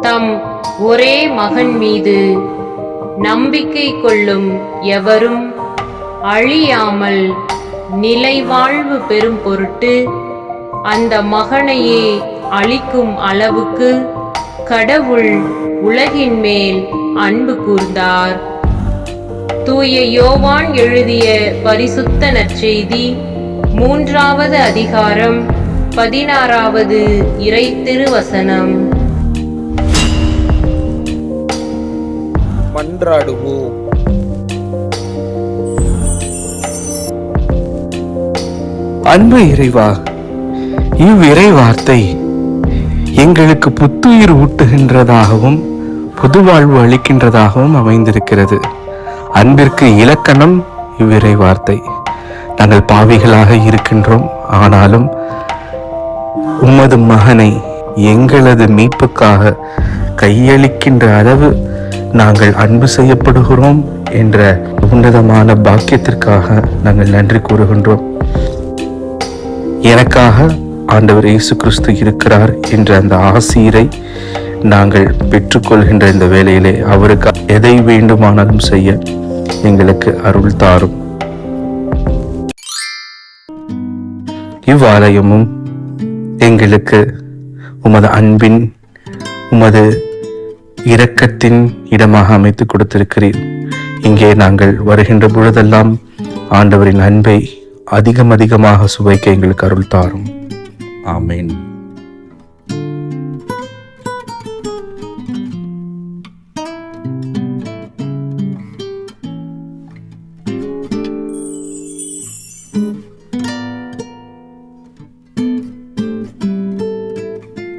தம் ஒரே மகன் மீது நம்பிக்கை கொள்ளும் எவரும் அழியாமல் நிலை வாழ்வு பெறும் பொருட்டு அந்த மகனையே அளிக்கும் அளவுக்கு கடவுள் உலகின் மேல் அன்பு கூர்ந்தார். தூய யோவான் எழுதிய பரிசுத்த நற்செய்தி 3வது அதிகாரம் 16வது இறை திருவசனம். மன்றாடுவோம். அன்பு இறைவா, இவ்விறை வார்த்தை எங்களுக்கு புத்துயிர் ஊட்டுகின்றதாகவும் புது வாழ்வு அளிக்கின்றதாகவும் அமைந்திருக்கிறது. அன்பிற்கு இலக்கணம் இவ்விறை வார்த்தை. நாங்கள் பாவிகளாக இருக்கின்றோம், ஆனாலும் உமது மகனை எங்களது மீட்புக்காக கையளிக்கின்ற அளவு நாங்கள் அன்பு செய்யப்படுகிறோம் என்ற உன்னதமான பாக்கியத்திற்காக நாங்கள் நன்றி கூறுகின்றோம். எனக்காக ஆண்டவர் இயேசு கிறிஸ்து இருக்கிறார் என்ற அந்த ஆசீரை நாங்கள் பெற்றுக்கொள்கின்ற இந்த வேளையிலே அவருக்கு எதை வேண்டுமானாலும் செய்ய எங்களுக்கு அருள் தாரும். இவ்வாலயமும் எங்களுக்கு உமது அன்பின் உமது இரக்கத்தின் இடமாக அமைத்து கொடுத்திருக்கிறீர். இங்கே நாங்கள் வருகின்ற பொழுதெல்லாம் ஆண்டவரின் அன்பை அதிகமாக சுவைக்க எங்களுக்கு அருள் தாரும். ஆமேன்.